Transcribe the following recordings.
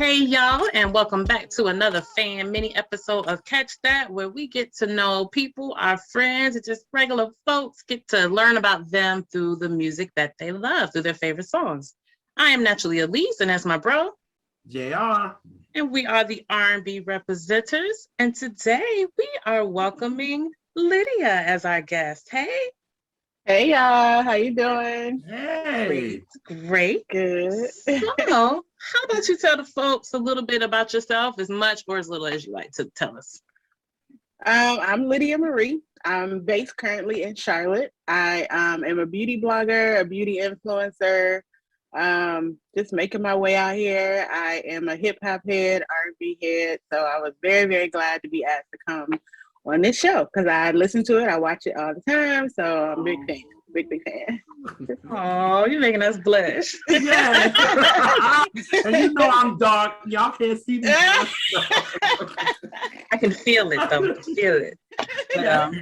Hey y'all, and welcome back to another fan mini episode of Catch That, where we get to know people, our friends, and just regular folks get to learn about them through the music that they love, through their favorite songs. I am naturally Elise, and that's my bro. JR. And we are the R&B representatives. And today we are welcoming Lydia as our guest. Hey. Hey y'all, how you doing? Hey. Great. Good. So, how about you tell the folks a little bit about yourself, as much or as little as you like to tell us? I'm Lydia Marie. I'm based currently in Charlotte. I am a beauty blogger, a beauty influencer. Just making my way out here. I am a hip hop head, R&B head. So I was very, very glad to be asked to come on this show because I listen to it. I watch it all the time. So I'm a big fan. Big fan. Oh, you're making us blush. Yeah. And you know I'm dark. Y'all can't see me. I can feel it though. I can feel it. But yeah,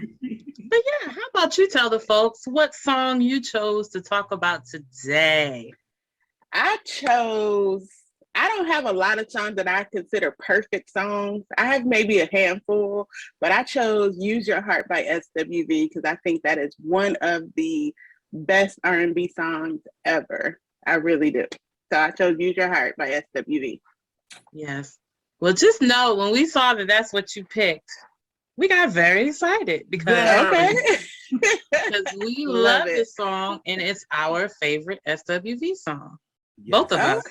how about you tell the folks what song you chose to talk about today? I don't have a lot of songs that I consider perfect songs. I have maybe a handful, but I chose Use Your Heart by SWV because I think that is one of the best R&B songs ever. I really do. So I chose Use Your Heart by SWV. Yes. Well, just know when we saw that that's what you picked, we got very excited because we love this song and it's our favorite SWV song. Yes. Both of us.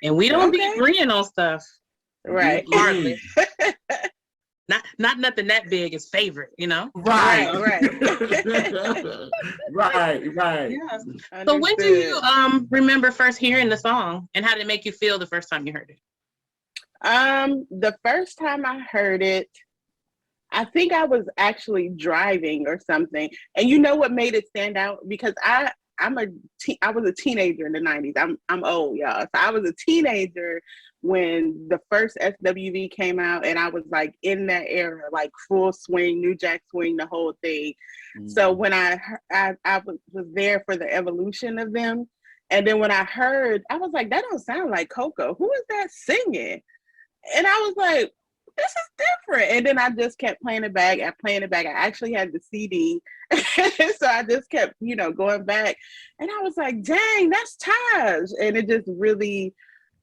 And we don't be agreeing on stuff. Right. Hardly. Not nothing that big is favorite, you know? Right. Right. Yeah. So when do you remember first hearing the song and how did it make you feel the first time you heard it? The first time I heard it, I think I was actually driving or something. And you know what made it stand out? Because I was a teenager in the 90s. I'm old, y'all. So I was a teenager when the first SWV came out, and I was like in that era, like full swing, New Jack Swing, the whole thing. Mm-hmm. So when I was there for the evolution of them, and then when I heard, I was like, that don't sound like Coco. Who is that singing? And I was like, this is different. And then I just kept playing it back. I actually had the CD. So I just kept, going back. And I was like, dang, that's Taj. And it just really,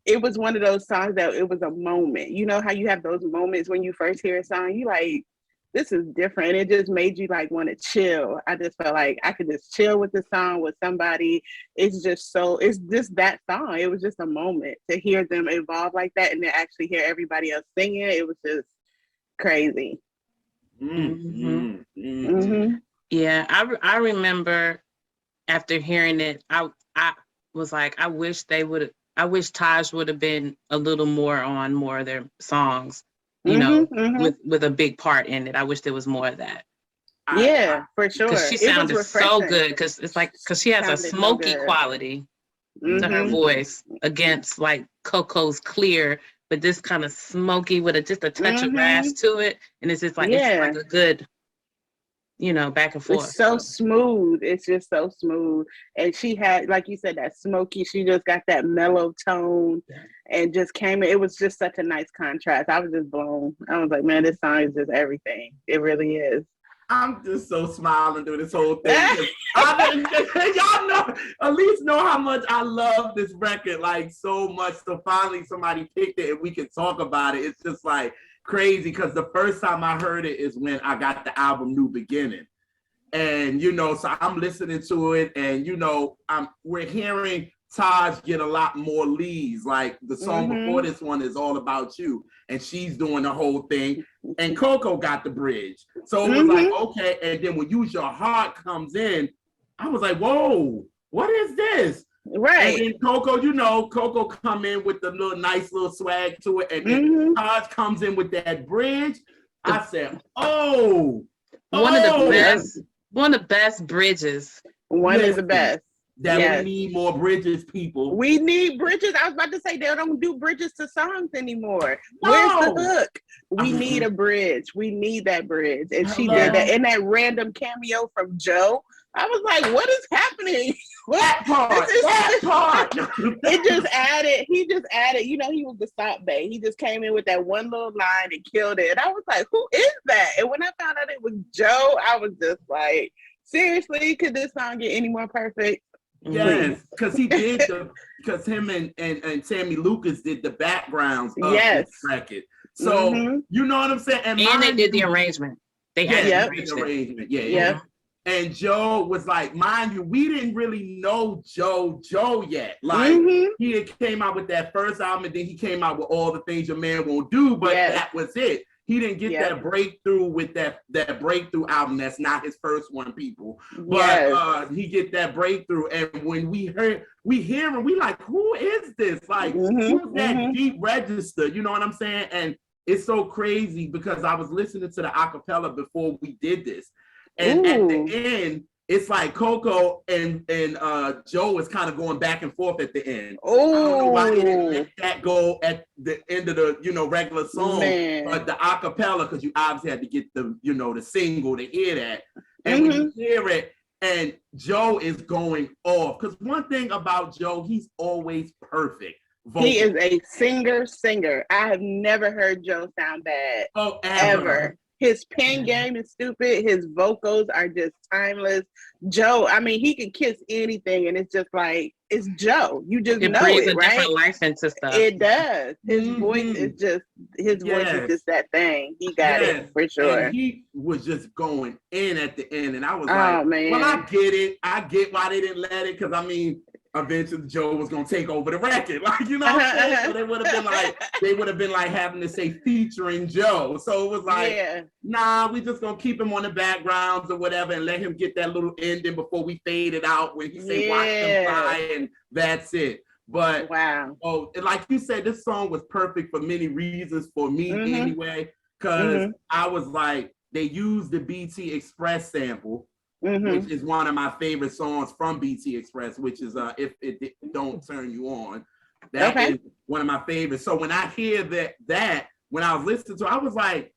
it was one of those songs that it was a moment. You know how you have those moments when you first hear a song, you like, this is different. And it just made you like want to chill. I just felt like I could just chill with the song with somebody. It's just that song. It was just a moment to hear them evolve like that and then actually hear everybody else singing. It was just crazy. Mm-hmm. Mm-hmm. Yeah, I remember after hearing it, I was like, I wish Taj would have been a little more on more of their songs. With a big part in it. I wish there was more of that. Yeah, for sure. Because she sounded so good. Because she has a smoky quality to her voice against like Coco's clear, but this kind of smoky with just a touch of rasp to it, and it's just like it's like a good, back and forth. It's so smooth. It's just so smooth. And she had, like you said, that smoky. She just got that mellow tone. And just came in. It was just such a nice contrast. I was just blown. I was like, man, this song is just everything. It really is. I'm just so smiling through this whole thing. Y'all know, at least know how much I love this record, like so much. So finally somebody picked it and we can talk about it. It's just like crazy because the first time I heard it is when I got the album New Beginning. And, so I'm listening to it and, we're hearing Taj get a lot more leads. Like the song before this one is All About You, and she's doing the whole thing. And Coco got the bridge. So it was like, okay. And then when Use Your Heart comes in, I was like, whoa, what is this? Right. And then Coco come in with the nice little swag to it. And then Taj comes in with that bridge. I said, one of the best bridges. One is the best. We need more bridges, people. We need bridges. I was about to say they don't do bridges to songs anymore. No. Where's the hook? We need a bridge. We need that bridge. And she did that in that random cameo from Joe. I was like, what is happening? That part. He just added, you know, he was the stop bait. He just came in with that one little line and killed it. And I was like, who is that? And when I found out it was Joe, I was just like, seriously, could this song get any more perfect? Yes, because because him and Sammy Lucas did the backgrounds of this record. So you know what I'm saying? And they did the arrangement. They had the arrangement. Yeah. And Joe was like, mind you, we didn't really know Joe yet. Like he had came out with that first album, and then he came out with All the Things Your Man Won't Do, but that was it. He didn't get that breakthrough with that breakthrough album. That's not his first one, people. But he get that breakthrough, and when we hear him, we like, who is this? Like, who's that deep register? You know what I'm saying? And it's so crazy because I was listening to the acapella before we did this, and at the end, it's like Coco and Joe is kind of going back and forth at the end. I don't know why they didn't let that go at the end of the regular song, but the acapella, because you obviously had to get the the single to hear that. And when you hear it, and Joe is going off, because one thing about Joe, he's always perfect. Vocal. He is a singer. I have never heard Joe sound bad. Oh, ever. His pen game is stupid. His vocals are just timeless. Joe, I mean, he can kiss anything, and it's just like, it's Joe. You just know breathes it, a right? Different life into stuff. It does. His voice is just that thing. He got it for sure. And he was just going in at the end, and I was like, man. Well, I get it. I get why they didn't let it, because I mean, eventually Joe was gonna take over the record, like, you know what I'm saying? So they would have been like having to say featuring Joe. So it was like, nah, we just gonna keep him on the backgrounds or whatever, and let him get that little ending before we fade it out when he say watch them fly, and that's it. But like you said, this song was perfect for many reasons for me anyway, because I was like, they used the BT Express sample. Which is one of my favorite songs from BT Express, which is If It Don't Turn You On. That is one of my favorites. So when I hear that when I was listening to it, I was like,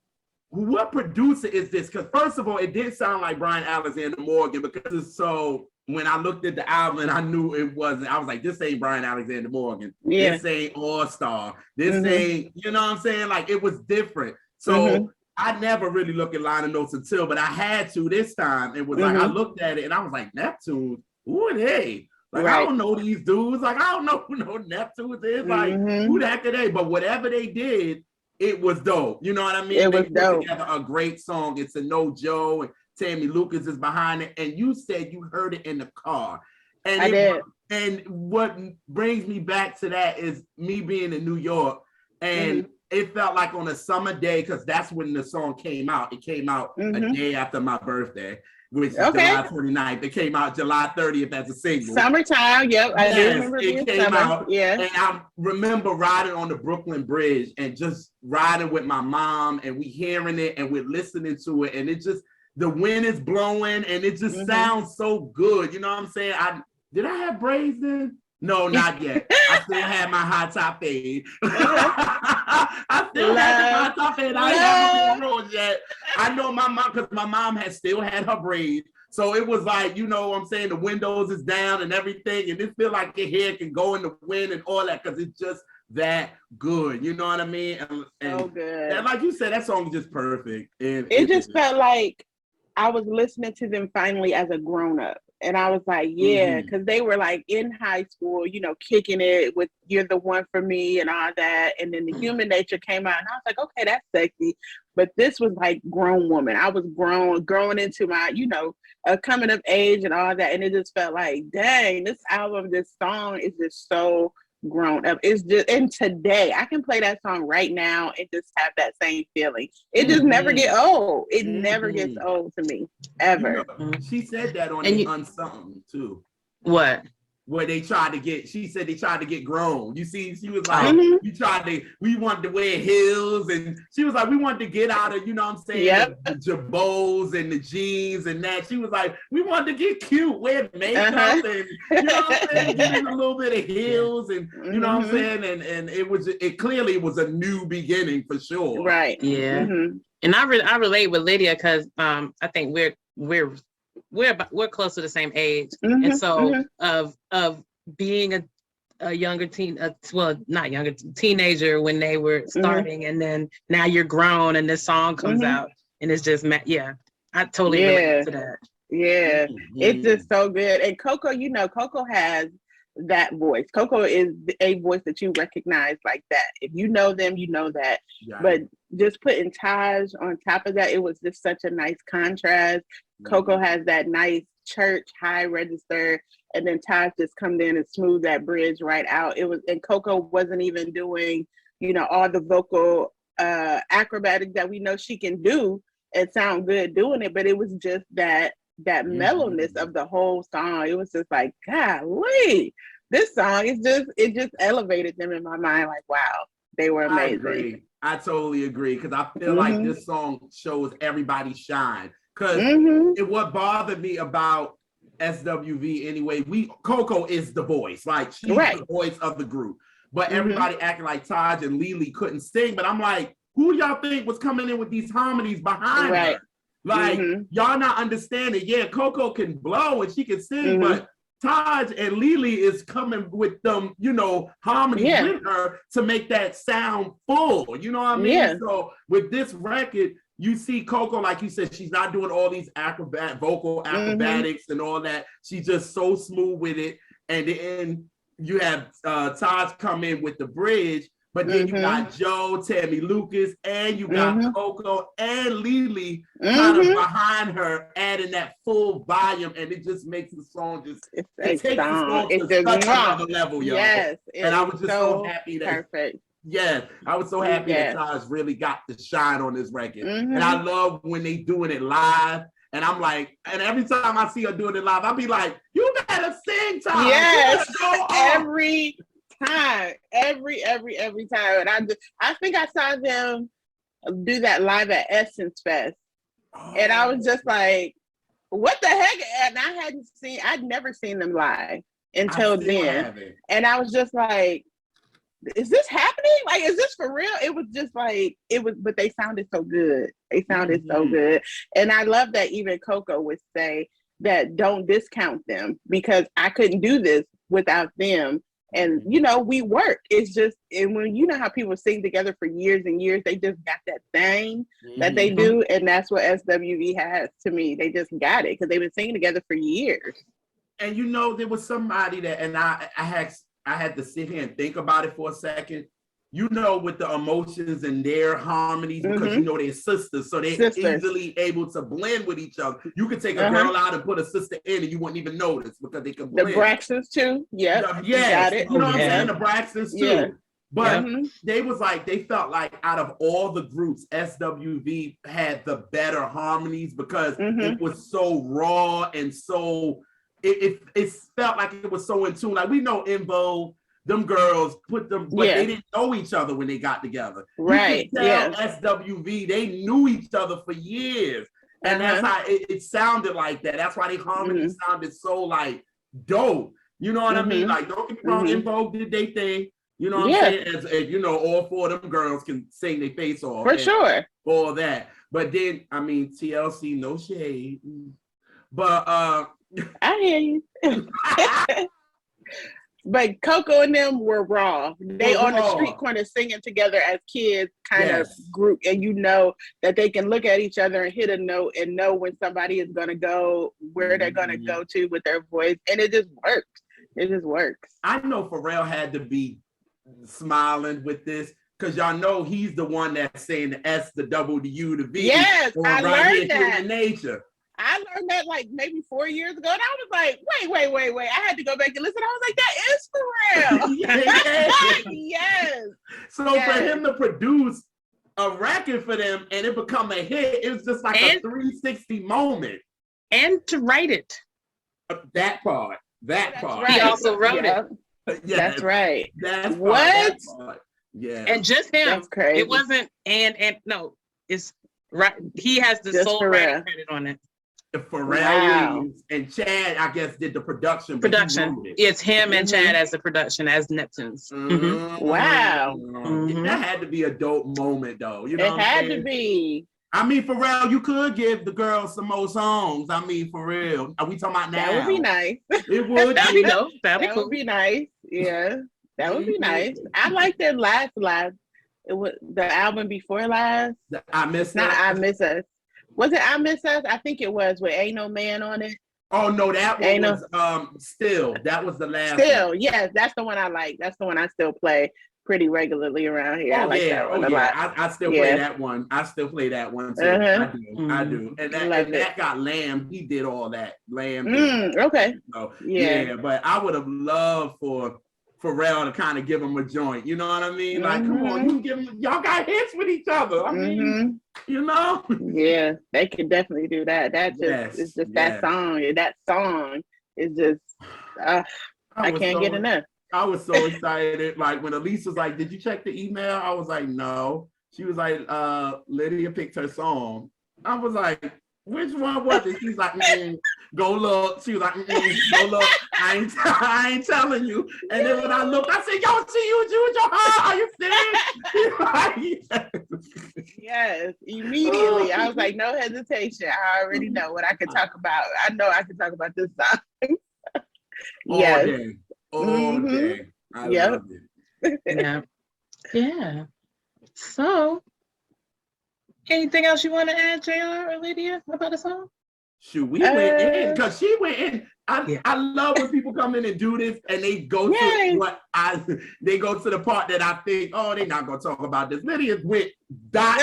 what producer is this? Because first of all, it did sound like Brian Alexander Morgan, because so when I looked at the album and I knew it wasn't, I was like, this ain't Brian Alexander Morgan. This ain't All Star. This ain't, you know what I'm saying? Like, it was different. So I never really look at liner notes but I had to this time. It was like, I looked at it and I was like, Neptune, who are they? Like, I don't know these dudes. Like, I don't know who no Neptunes is. Like, who the heck are they? But whatever they did, it was dope. You know what I mean? It was dope. Together a great song. It's a No Joe, and Sammy Lucas is behind it. And you said you heard it in the car. And I did. And what brings me back to that is me being in New York, and it felt like on a summer day, because that's when the song came out. It came out a day after my birthday, which is July 29th. It came out July 30th as a single. Summertime, I do remember it came summer. Out. And I remember riding on the Brooklyn Bridge and just riding with my mom, and we hearing it and we're listening to it, and it just, the wind is blowing and it just sounds so good. You know what I'm saying? Did I have braids then? No, not yet. I still had my high top fade. I still had the high top fade. I haven't been rose yet. I know my mom, because my mom had still had her braids. So it was like, you know what I'm saying? The windows is down and everything. And it feel like your hair can go in the wind and all that, because it's just that good. You know what I mean? And so good. And like you said, that song is just perfect. And it just felt like I was listening to them finally as a grown-up. And I was like, because they were like in high school, you know, kicking it with You're the One for Me and all that. And then the Human Nature came out, and I was like, okay, that's sexy. But this was like grown woman. I was growing into my, you know, coming of age and all that. And it just felt like, dang, this album, this song is just so grown up. It's just, and today I can play that song right now and just have that same feeling. It just never get old. It never gets old to me, ever. You know, she said that on the Unsung too. What? Where they tried to get, she said they tried to get grown. You see, she was like, we wanted to wear heels, and she was like, we wanted to get out of, you know what I'm saying, the jabots and the jeans and that. She was like, we wanted to get cute, wear makeup, and you know what I'm saying, get in a little bit of heels, and you know what I'm saying, and it clearly was a new beginning for sure. Right. Yeah. And I relate with Lydia, because I think we're we're close to the same age, and so of being a younger not younger teenager when they were starting, and then now you're grown and this song comes out, and it's just I totally relate to that. Yeah, it's just so good. And Coco, Coco has that voice. Coco is a voice that you recognize like that. If you know them, you know that. Yeah. But just putting Taj on top of that, it was just such a nice contrast. Coco has that nice church high register, and then Taj just comes in and smooth that bridge right out. And Coco wasn't even doing, all the vocal acrobatics that we know she can do and sound good doing it, but it was just that mellowness of the whole song. It was just like, golly, this song it just elevated them in my mind. Like, wow, they were amazing. I agree. I totally agree, because I feel like this song shows everybody shine. Because what bothered me about SWV anyway, Coco is the voice, like she's the voice of the group, but everybody acting like Taj and Lily couldn't sing. But I'm like, who y'all think was coming in with these harmonies behind her? Like, y'all not understanding. Yeah, Coco can blow and she can sing, but Taj and Lily is coming with them, harmonies with her to make that sound full. You know what I mean? Yeah. So with this record, you see Coco, like you said, she's not doing all these vocal acrobatics and all that. She's just so smooth with it. And then you have Taj come in with the bridge. But then you got Joe, Tammy Lucas, and you got Coco and Lily kind of behind her, adding that full volume, and it just makes the song it takes the song to such another level, y'all. Yes, and I was just so happy that I was so happy that Taj really got the shine on this record, and I love when they doing it live. And I'm like, and every time I see her doing it live, I'll be like, you better sing, Taj. Yes, every time. And I think I saw them do that live at Essence Fest. And I was just like, what the heck? And I'd never seen them live until then. And I was just like, is this happening? Like, is this for real? It was just like, but they sounded so good. They sounded so good. And I love that even Coco would say that don't discount them, because I couldn't do this without them. And, we work. It's just, and when how people sing together for years and years, they just got that thing that they do. And that's what SWV has to me. They just got it because they've been singing together for years. And, there was somebody that, and I had to sit here and think about it for a second, with the emotions and their harmonies, because they're sisters, so they're easily able to blend with each other. You could take a girl out and put a sister in, and you wouldn't even notice because they can blend. The Braxtons too, yes, got it. You know what I'm saying? The Braxtons too. Yeah. But they felt like out of all the groups, SWV had the better harmonies because it was so raw and so it felt like it was so in tune. Like, we know In Vogue, them girls but they didn't know each other when they got together. Right. You can tell SWV, they knew each other for years. And that's how it sounded like that. That's why the harmony sounded so like dope. You know what I mean? Like, don't get me wrong, In Vogue did they thing. You know what I'm saying? As all four of them girls can sing their face off. For sure. All that. But then, TLC, no shade. But I hear you. But Coco and them were raw. They on the street corner singing together as kids, kind of group, and that they can look at each other and hit a note and know when somebody is gonna go, where they're gonna go to with their voice, and it just works. It just works. I know Pharrell had to be smiling with this, because y'all know he's the one that's saying the S, the W, the U, the V. Yes, I learned that. Human nature. I learned that like maybe 4 years ago, and I was like, wait. I had to go back and listen. I was like, that is Pharrell. Yes. So for him to produce a record for them and it become a hit, it was just like a 360 moment. And to write it. That part. Right. He also wrote it. That's right. That's what? Yeah. And just him. That's crazy. It wasn't no, it's right. He has the sole writing credit on it. Pharrell Williams and Chad, I guess, did the production. It's him and Chad as the production, as Neptunes. Wow. That had to be a dope moment, though. You know, it had to be. I mean, for real, you could give the girls some more songs. I mean, for real. Are we talking about now? That would be nice. It would. That'd be dope. That would be nice. Yeah, that would be nice. I liked it last. It was the album before last. I Miss Not Us. I Miss Us. Was it I Miss Us? I think it was with Ain't No Man on it. Oh no, that one was Still. That was the last Still, one. yes, that's the one I like. That's the one I still play pretty regularly around here. I like that one a lot. I still play that one. I still play that one too. I do. And that got Lamb. He did all that. Lamb. Okay. So, yeah, but I would have loved for Pharrell to kind of give him a joint. You know what I mean? Like, come on, you give him, y'all got hits with each other. I mean, you know? Yeah, they could definitely do that. That just it's just that song. That song is just I can't get enough. I was so excited. Like when Elise was like, "Did you check the email?" I was like, "No." She was like, "Lydia picked her song." I was like, "Which one was it?" She's like, "Go look." She was like, "Go look." I ain't telling you. And then when I looked, I said, "Yo, see you with your heart? Are you serious?" Yes, immediately. I was like, no hesitation. I already know what I can talk about. I know I can talk about this song. Yes. All day. I love it. Yeah. So, anything else you want to add, JR or Lydia, about the song? Shoot, we went in because she went in. I love when people come in and do this and they go to they go to the part that I think, oh, they're not gonna talk about this. Lydia went dot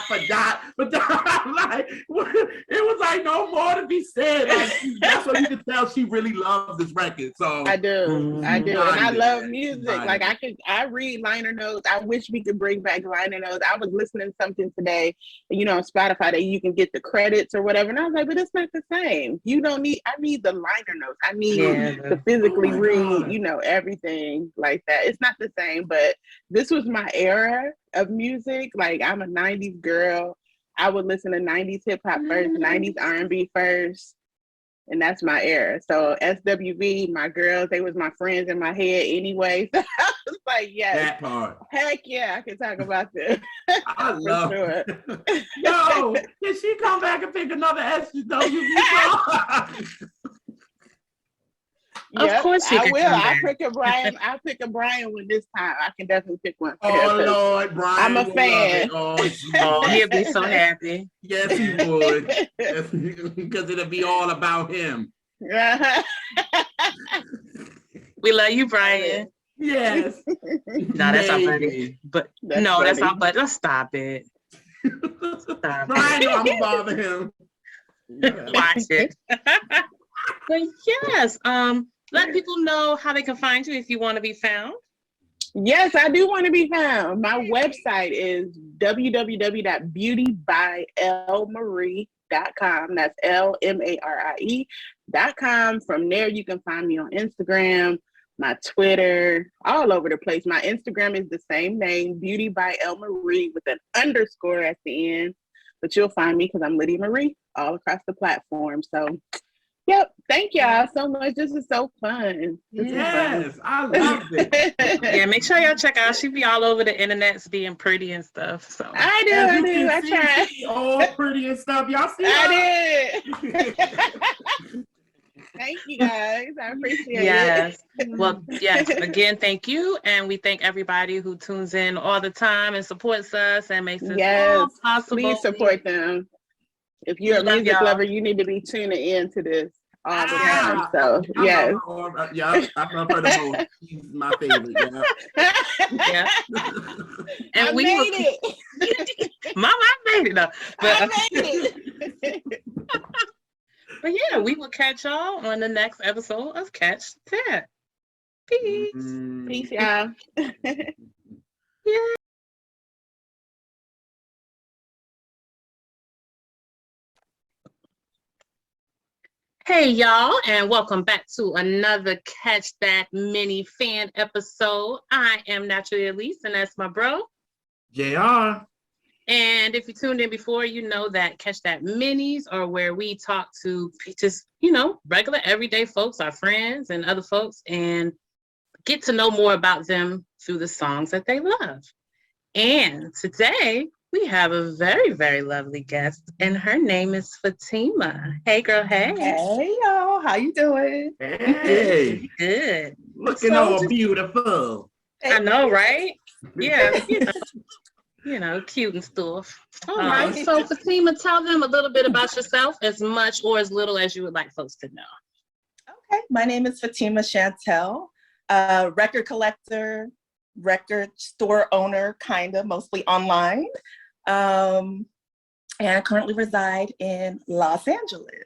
for dot. Like it was like no more to be said. Like that's what you can tell she really loves this record. So I do. And I love music. Like I read liner notes. I wish we could bring back liner notes. I was listening to something today, on Spotify that you can get the credits or whatever. And I was like, but it's not the same. I need the liner notes. I need to physically read, everything like that. It's not the same, but this was my era of music. Like I'm a 90s girl. I would listen to 90s hip hop first, 90s R&B first. And that's my era. So SWV, my girls, they was my friends in my head anyway. So I was like, yes. That part. Heck yeah, I can talk about this. I love it. Yo, can she come back and pick another SWV song? Of course she I can. will. I'll pick a Brian one this time. I can definitely pick one. Oh Lord, Brian. I'm a fan. Oh, he'll be so happy. Yes, he would. Because it'll be all about him. We love you, Brian. Yes. No, that's our buddy. But that's our buddy. Let's stop it. Stop Brian, I'm gonna bother him. Watch it. But yes, let people know how they can find you if you want to be found. Yes, I do want to be found. My website is www.beautybyelmarie.com. That's LMARIE.com. From there, you can find me on Instagram, my Twitter, all over the place. My Instagram is the same name, Beauty by El Marie, with an underscore at the end. But you'll find me because I'm Lydia Marie all across the platform. So, yep. Thank y'all so much. This is so fun. Yes, I love it. Yeah, make sure y'all check out. She be all over the internets being pretty and stuff. So I do. I try. All pretty and stuff. Y'all see? I did. Thank you guys. I appreciate it. Well, yes. Again, thank you. And we thank everybody who tunes in all the time and supports us and makes this all possible. Please support them. If you're a music lover, you need to be tuning in to this all the time. So, yes. I love her the most. She's my favorite. Yeah. And I made it. Mama, I made it. I made it. But yeah, we will catch y'all on the next episode of Catch That. Peace. Peace, y'all. Yeah. Hey y'all, and welcome back to another Catch That mini fan episode. I am Naturally Elise, and that's my bro, JR. And if you tuned in before, you know that Catch That minis are where we talk to just, regular everyday folks, our friends and other folks, and get to know more about them through the songs that they love. And today We have a very, very lovely guest, and her name is Fatima. Hey, girl. Hey. Hey, y'all. How you doing? Hey. Good. Looking all beautiful. I know, right? Yeah, cute and stuff. All right. So, Fatima, tell them a little bit about yourself, as much or as little as you would like folks to know. Okay. My name is Fatima Chantel, record collector, record store owner, kind of, mostly online. And I currently reside in Los Angeles.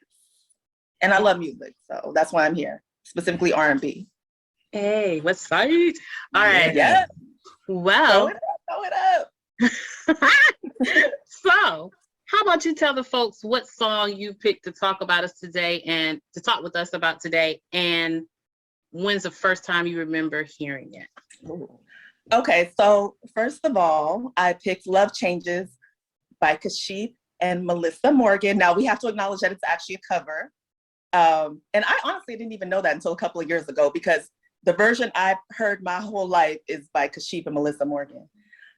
And I love music, so that's why I'm here, specifically R&B. Hey, what's up? All right. Yeah. Well. Throw it up. So, how about you tell the folks what song you picked to talk about us today and to talk with us about today, and when's the first time you remember hearing it? Ooh. Okay, so first of all, I picked Love Changes by Kashif and Meli'sa Morgan. Now, we have to acknowledge that it's actually a cover. And I honestly didn't even know that until a couple of years ago, because the version I've heard my whole life is by Kashif and Meli'sa Morgan.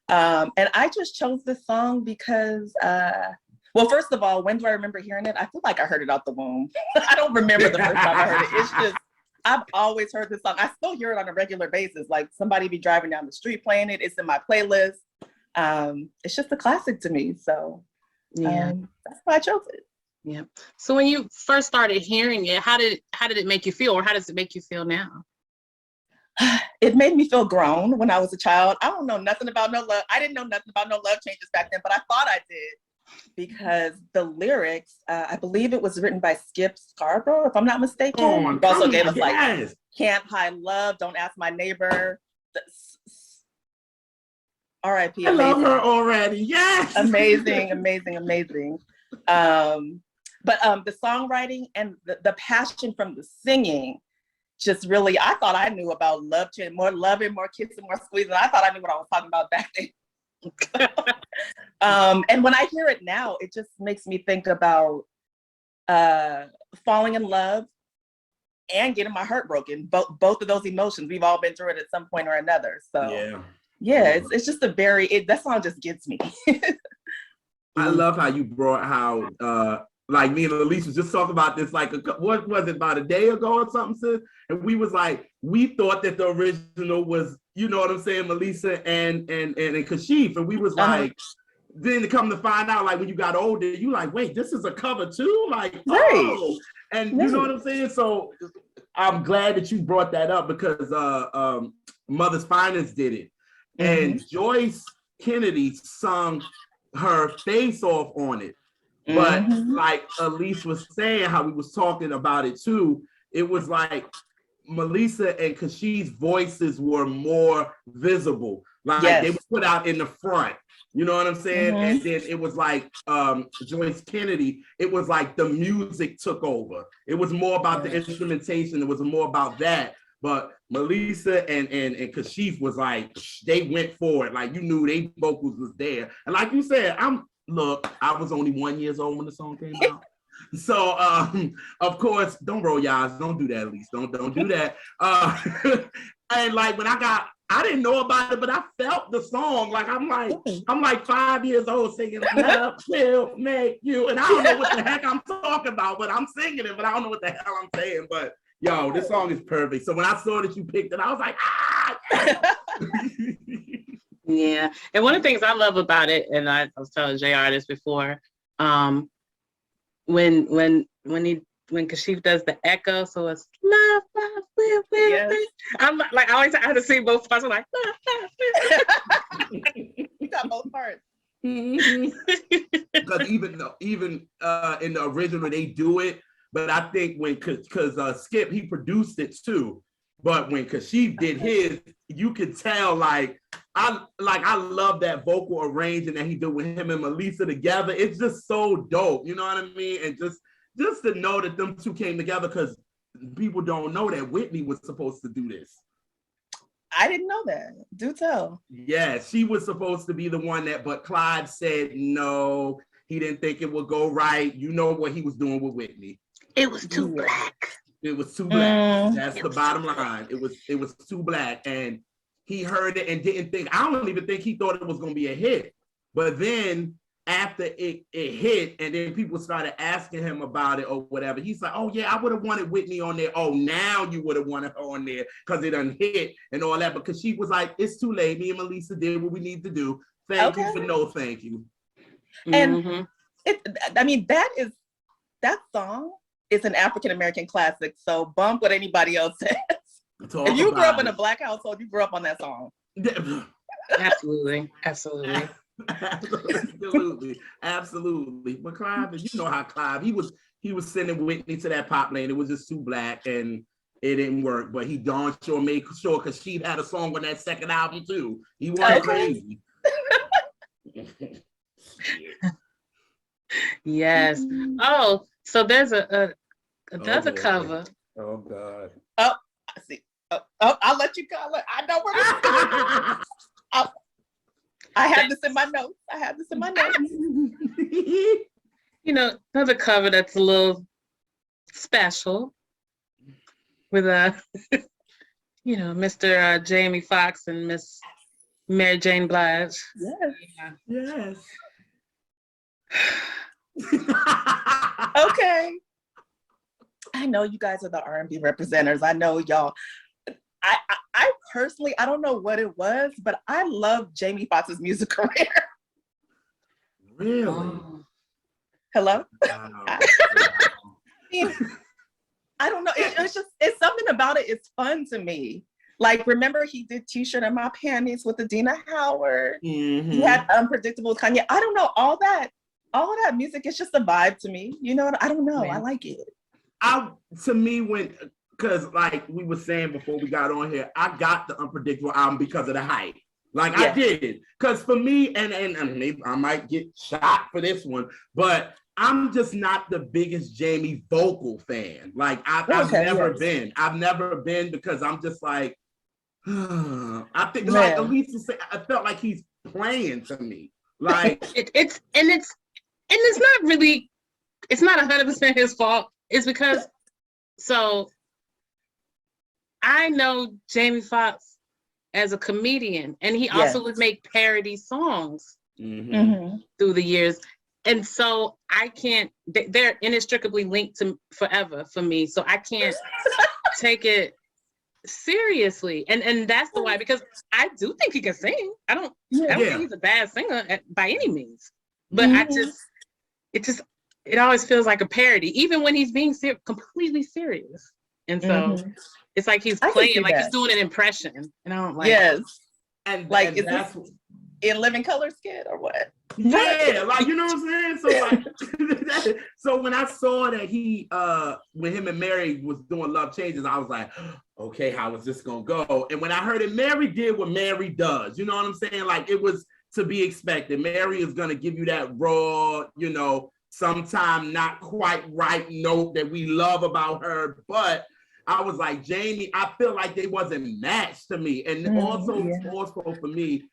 And I just chose this song because, well, first of all, when do I remember hearing it? I feel like I heard it out the womb. I don't remember the first time I heard it. It's just, I've always heard this song. I still hear it on a regular basis. Like somebody be driving down the street playing it. It's in my playlist. It's just a classic to me. So that's why I chose it. Yeah. So when you first started hearing it, how did it make you feel, or how does it make you feel now? It made me feel grown when I was a child. I don't know nothing about no love. I didn't know nothing about no love changes back then, but I thought I did, because the lyrics, I believe it was written by Skip Scarborough, if I'm not mistaken. Oh, he also gave us like, yes. Can't Hide Love, Don't Ask My Neighbor. R.I.P. I love her already. Yes. Amazing, amazing, amazing. But the songwriting and the passion from the singing, just really, I thought I knew about love, more loving, more kissing, more squeezing. I thought I knew what I was talking about back then. And when I hear it now, it just makes me think about falling in love and getting my heart broken. Both of those emotions, we've all been through it at some point or another. So yeah, it's just that song just gets me. I love how you brought how like me and Elise was just talking about this, like what was it, about a day ago or something, sis? And we was like, we thought that the original was, you know what I'm saying, Meli'sa and Kashif, and we was like, then to come to find out, like when you got older, you like, wait, this is a cover too, like, oh, and you know what I'm saying. So I'm glad that you brought that up, because Mother's Finest did it, and Joyce Kennedy sung her face off on it. But like Elise was saying, how we was talking about it too, it was like Meli'sa and Kashif's voices were more visible. Like they were put out in the front. You know what I'm saying? And then it was like Joyce Kennedy, it was like the music took over. It was more about the instrumentation. It was more about that. But Meli'sa and Kashif was like, they went for it. Like, you knew they vocals was there. And like you said, look, I was only 1 year old when the song came out. So, of course, don't roll your eyes. Don't do that, at least. Don't do that. And like when I didn't know about it, but I felt the song. Like I'm like 5 years old singing "Love Will Make You," and I don't know what the heck I'm talking about, but I'm singing it, but I don't know what the hell I'm saying. But yo, this song is perfect. So when I saw that you picked it, I was like, ah. Yeah, and one of the things I love about it, and I was telling JR this before, when Kashif does the echo, so it's love, will. I'm like, I always have to sing both parts. I'm like, love. You got both parts. Because even in the original they do it, but I think because Skip, he produced it too. But when Kashif did his, you could tell like I love that vocal arranging that he did with him and Meli'sa together. It's just so dope, you know what I mean? And just to know that them two came together, because people don't know that Whitney was supposed to do this. I didn't know that. Do tell. Yeah, she was supposed to be the one but Clyde said no. He didn't think it would go right. You know what he was doing with Whitney. It was too black. It was too black. That's the bottom line. It was too black, and he heard it and didn't think. I don't even think he thought it was going to be a hit. But then after it hit, and then people started asking him about it or whatever, he's like, oh yeah, I would have wanted Whitney on there. Oh, now you would have wanted her on there because it done hit and all that. Because she was like, it's too late. Me and Meli'sa did what we need to do. Thank you for no thank you. And that song is an African American classic. So bump what anybody else says. If you grew up in a Black household, you grew up on that song. Absolutely. But Clive, you know how Clive, he was sending Whitney to that pop lane. It was just too Black and it didn't work. But he darn sure made sure because she had a song on that second album too. He wasn't crazy. Yes. Oh, so there's another cover. Oh God. Oh, I see. Oh, I'll let you call it. I know where this is going. I have this in my notes. You know, another cover that's a little special with Mr. Jamie Foxx and Miss Mary J. Blige. Yes. Okay. I know you guys are the R&B representatives. I know y'all. I personally, I don't know what it was, but I love Jamie Foxx's music career. Really? Hello? Wow. I don't know. It's something about it. It's fun to me. Like, remember he did T-shirt in my panties with Adina Howard. Mm-hmm. He had Unpredictable with Kanye. I don't know. All of that music is just a vibe to me. You know what? I don't know. Man. I like it. Because like we were saying before we got on here, I got the Unpredictable album because of the hype. Like I did. Because for me, and maybe I might get shot for this one, but I'm just not the biggest Jamie vocal fan. Like I've never been. I've never been because I'm just like, I think like at least to say, I felt like he's playing to me. Like it's not really, it's not 100% his fault. It's because I know Jamie Foxx as a comedian, and he also would make parody songs through the years. And so I can't, they're inextricably linked to forever for me. So I can't take it seriously. And that's the why, because I do think he can sing. I don't think he's a bad singer by any means. But it always feels like a parody, even when he's being completely serious. And so it's like he's playing, like he's doing an impression. And I don't like it. And like, and is that's this in Living Color skit or what? Yeah, like, you know what I'm saying? So like, so when I saw that he, when him and Mary was doing Love Changes, I was like, okay, how is this gonna go? And when I heard it, Mary did what Mary does. You know what I'm saying? Like, it was to be expected. Mary is gonna give you that raw, you know, sometime not quite right note that we love about her. But I was like, Jamie, I feel like they wasn't matched to me. And also for me,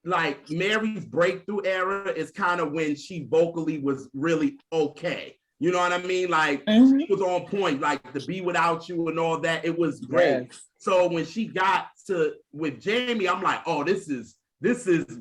like Mary's breakthrough era is kind of when she vocally was really okay. You know what I mean? Like she was on point, like the Be Without You and all that. It was great. Yes. So when she got with Jamie, I'm like, oh, this is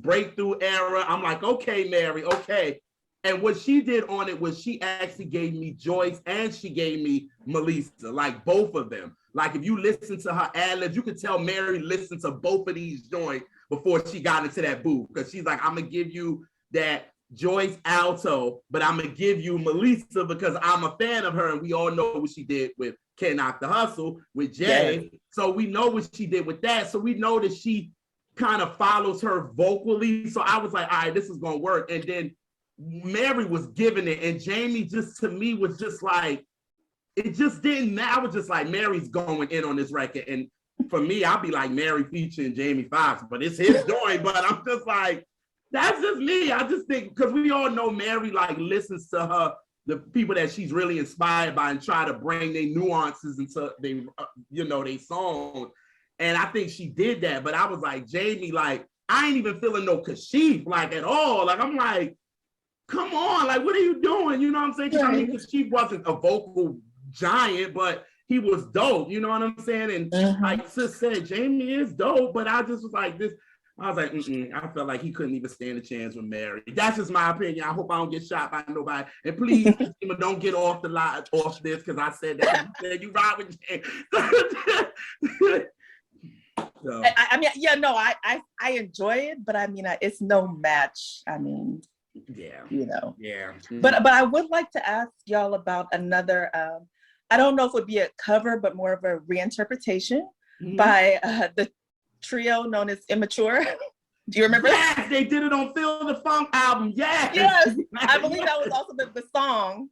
breakthrough era. I'm like, okay, Mary, okay. And what she did on it was she actually gave me Joyce and she gave me Meli'sa, like both of them. Like if you listen to her ad-libs, you could tell Mary listened to both of these joints before she got into that booth. Because she's like, I'm gonna give you that Joyce alto, but I'm gonna give you Meli'sa because I'm a fan of her. And we all know what she did with Can't Knock the Hustle with Jay. Yes. So we know what she did with that. So we know that she kind of follows her vocally. So I was like, all right, this is gonna work. And then Mary was giving it, and Jamie just to me was just like, it just didn't matter. I was just like, Mary's going in on this record. And for me, I'll be like Mary featuring Jamie Foxx, but it's his joint. But I'm just like, that's just me. I just think, because we all know Mary like listens to her, the people that she's really inspired by, and try to bring their nuances into they, they songs. And I think she did that. But I was like, Jamie, like, I ain't even feeling no Kashif like at all. Like, I'm like, come on, like, what are you doing? You know what I'm saying? Because I mean, Kashif wasn't a vocal giant, but he was dope. You know what I'm saying? And like Sis said, Jamie is dope, but I just was like this. I was like, I felt like he couldn't even stand a chance with Mary. That's just my opinion. I hope I don't get shot by nobody. And please, Fatima, don't get off the line off this because I said that. You said you ride with Jay. So. I mean, yeah, no, I enjoy it, but I mean, it's no match. I mean, yeah, you know, yeah. But I would like to ask y'all about another. I don't know if it would be a cover, but more of a reinterpretation by the trio known as Immature. Do you remember that? Yes, they did it on Feel the Funk album. Yes. Yes, I believe that was also the song.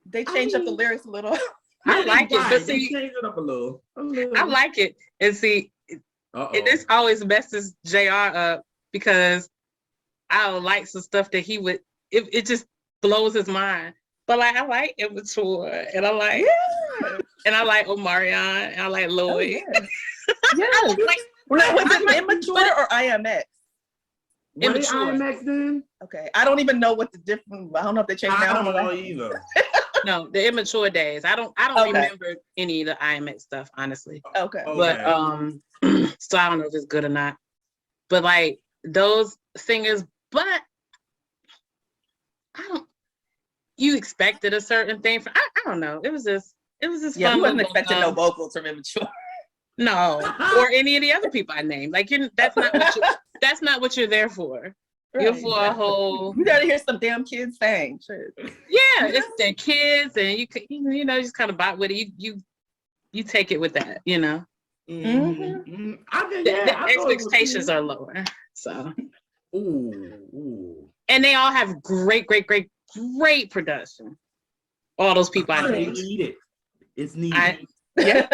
They changed up the lyrics a little. I like it, but see, they changed it up a little. I like it, and see, this always messes JR up because I don't like some stuff that he would. It just blows his mind. But like, I like Immature, and I like, and I like Omarion, and I like Lloyd. Oh, yeah. Was it Immature or IMX? Immature. IMX then? Okay, I don't even know what the difference. I don't know if they changed. I don't know either. No, the Immature days. I don't remember any of the IMX stuff, honestly. Okay. But so I don't know if it's good or not. But like those singers, but you expected a certain thing from I don't know. It was just yeah, fun. You wasn't expecting no vocals from Immature. No, or any of the other people I named. Like that's not what you're there for. Right, you're for a whole. You gotta hear some damn kids sing. Sure. Yeah, it's their kids, and you know just kind of bot with it. You take it with that, you know. Mm-hmm. The expectations are lower, so. Ooh. And they all have great production. All those people I named. It's needed. Yeah.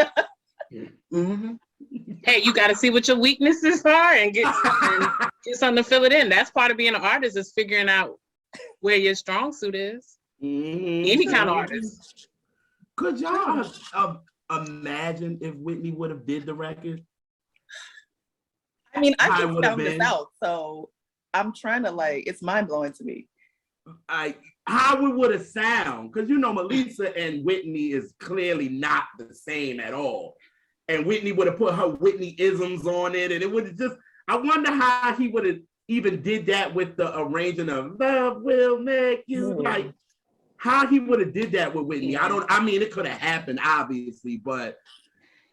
Hey, you got to see what your weaknesses are and get something to fill it in. That's part of being an artist is figuring out where your strong suit is. Any kind of artist. Could y'all imagine if Whitney would have did the record? I mean, I just found this out, so I'm trying to it's mind blowing to me. How it would have sound, because you know Meli'sa and Whitney is clearly not the same at all. And Whitney would have put her Whitney-isms on it, and it would have just, I wonder how he would have even did that with the arranging of Love Will Make You, like how he would have did that with Whitney. I mean, it could have happened, obviously, but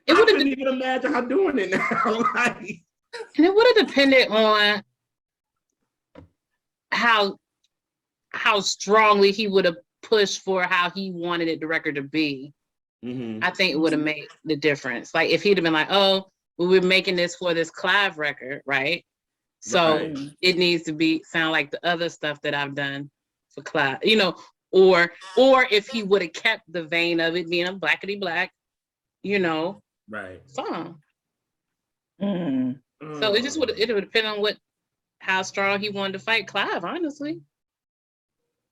I couldn't even imagine her doing it now. And it would have depended on how strongly he would have pushed for how he wanted the record to be. I think it would have made the difference. Like if he'd have been like, "Oh, we're making this for this Clive record, right? So it needs to sound like the other stuff that I've done for Clive, you know." Or if he would have kept the vein of it being a blackity black, you know, song. So it would depend on how strong he wanted to fight Clive, honestly.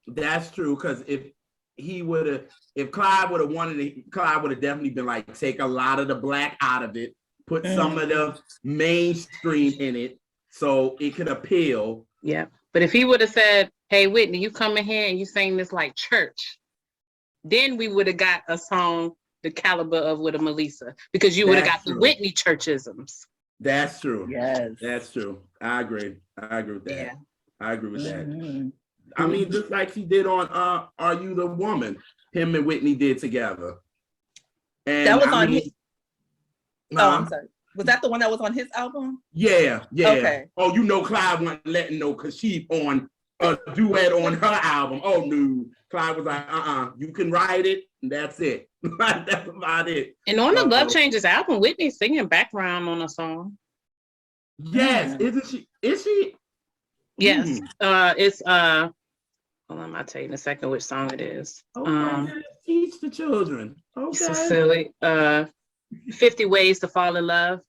That's true, because if Clive would have wanted it, Clive would have definitely been like, take a lot of the black out of it, put some of the mainstream in it so it could appeal. Yeah. But if he would have said, "Hey, Whitney, you come in here and you sing this like church," then we would have got a song the caliber of with a Meli'sa, because you would have got the Whitney churchisms. That's true. Yes. That's true. I agree with that. Yeah. I agree with that. I mean, just like he did on Are You the Woman? Him and Whitney did together. And that was on his. I'm sorry. Was that the one that was on his album? Yeah. Okay. Oh, you know, Clive wasn't letting no Kashif on a duet on her album. Oh no. Clive was like, you can write it, and that's it. That's about it. And on the Love Changes album, Whitney's singing background on a song. Yes, isn't she? Is she? Yes. It's hold on, I'll tell you in a second which song it is. Teach the children. Okay. So silly. 50 Ways to Fall in Love.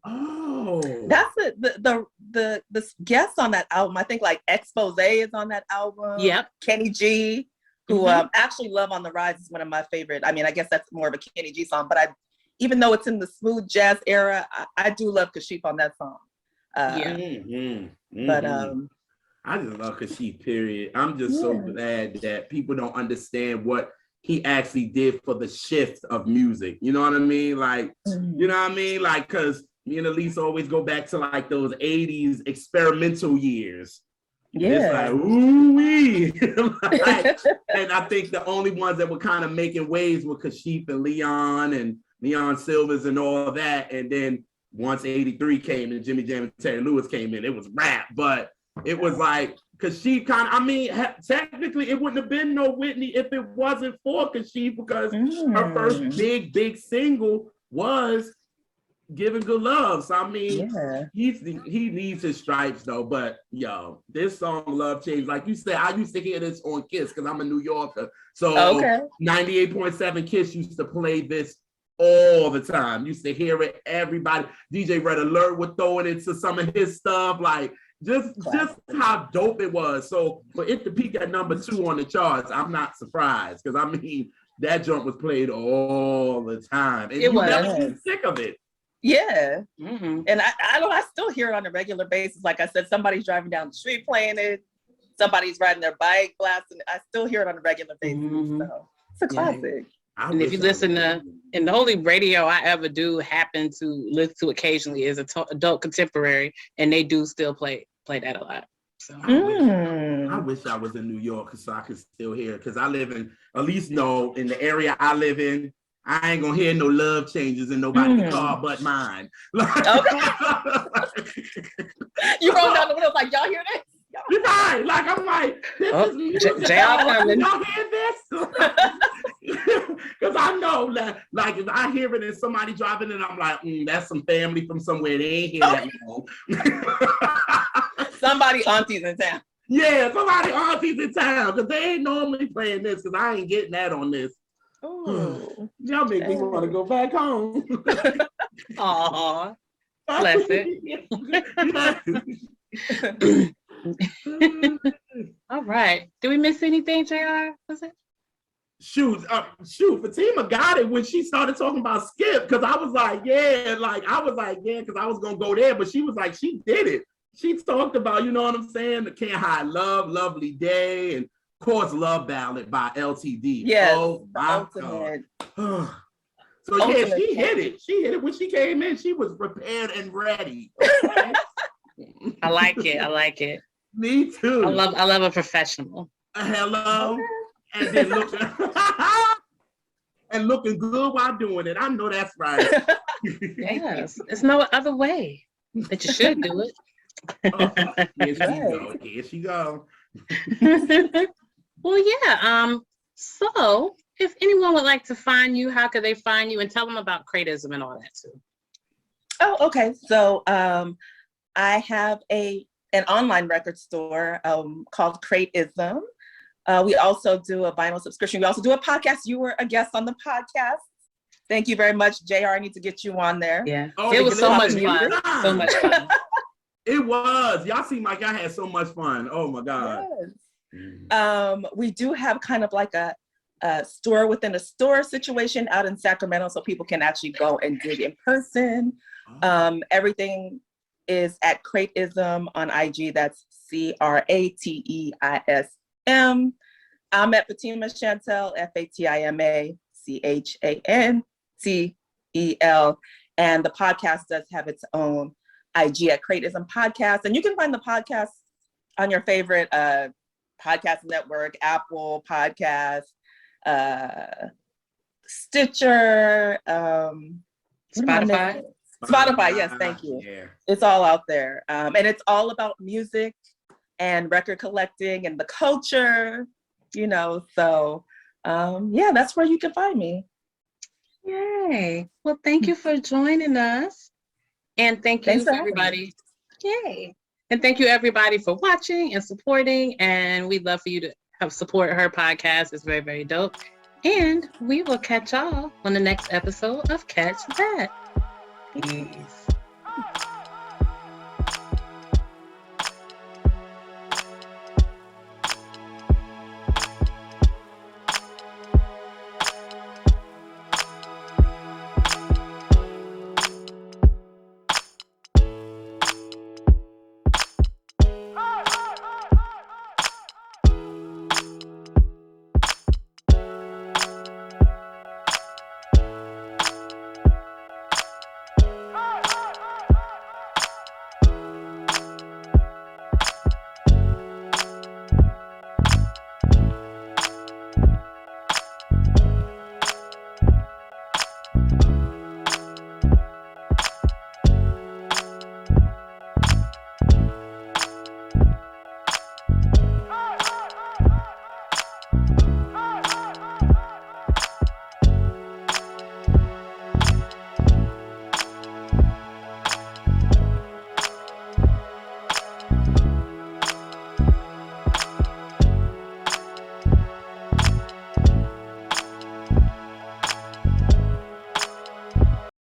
Oh. That's the guests on that album. I think like Expose is on that album. Yep. Kenny G, who actually Love on the Rise is one of my favorite. I mean, I guess that's more of a Kenny G song, but even though it's in the smooth jazz era, I do love Kashif on that song. But I just love Kashif, period. I'm just so glad that people don't understand what he actually did for the shift of music. You know what I mean? Like, you know what I mean? Like, because me and Elise always go back to like those 80s experimental years. Yeah. It's like, ooh-wee. Like, and I think the only ones that were kind of making waves were Kashif and Leon Silvers and all that. And then once 83 came and Jimmy Jam and Terry Lewis came in, it was rap. But it was like, Kashif kind of, I mean, technically it wouldn't have been no Whitney if it wasn't for Kashif, because her first big single was Giving Good Love. So I mean, he needs his stripes though. But yo, this song Love Change, like you said, I used to hear this on Kiss because I'm a New Yorker. So 98.7 Kiss used to play this all the time. Used to hear it. Everybody, DJ Red Alert would throw it into some of his stuff. Like just how dope it was. So for it to peak at number 2 on the charts, I'm not surprised, because I mean that jump was played all the time, and you never get sick of it. Yeah. And I still hear it on a regular basis. Like I said, somebody's driving down the street playing it, somebody's riding their bike blasting it. I still hear it on a regular basis. So it's a classic. And if you listen to, and the only radio I ever do happen to listen to occasionally is adult contemporary, and they do still play that a lot. So I wish I was in New York so I could still hear it, because I live in, at least know in the area I live in, I ain't gonna hear no Love Changes in nobody's car but mine. Okay. You roll down the window like, y'all hear this? You're right. Like I'm like, this is music. Y'all hear this? Because I know that, like, if I hear it and somebody driving it, I'm like, that's some family from somewhere. They ain't hear that long. Somebody aunties in town. Yeah, somebody aunties in town, because they ain't normally playing this, because I ain't getting that on this. Y'all make me want to go back home. Aw, bless it. All right. Did we miss anything, JR? Was it? Shoot, Fatima got it when she started talking about Skip, because I was like, because I was gonna go there, but she was like, she did it. She talked about, you know what I'm saying, the Can't Hide Love, Lovely Day, and of course, Love Ballad by LTD. Yes, oh my God. So yeah, she hit it. She hit it when she came in. She was prepared and ready. Okay? I like it. Me too. I love a professional. Hello. And then looking good while doing it. I know that's right. Yes, there's no other way that you should do it. Here she go. Well, yeah. So if anyone would like to find you, how could they find you? And tell them about Crateism and all that too. Oh, okay. So I have an online record store called Crateism. We also do a vinyl subscription. We also do a podcast. You were a guest on the podcast. Thank you very much, JR. I need to get you on there. Yeah. It was so much fun. So much fun. It was. Y'all seem like I had so much fun. Oh my God. Yes. We do have kind of like a store within a store situation out in Sacramento, so people can actually go and dig in person. Everything is at Crateism on IG. That's CRATEISM. I'm at Fatima Chantel, FATIMA CHANTEL, and the podcast does have its own IG at Crateism Podcast, and you can find the podcast on your favorite podcast network, Apple Podcast, Stitcher, Spotify. Spotify, yes, thank you. Yeah. It's all out there. And it's all about music and record collecting and the culture, you know, so yeah, that's where you can find me. Yay. Well, thank you for joining us. And thank you for everybody. Yay. And thank you everybody for watching and supporting. And we'd love for you to help support her podcast. It's very, very dope. And we will catch y'all on the next episode of Catch That. Peace.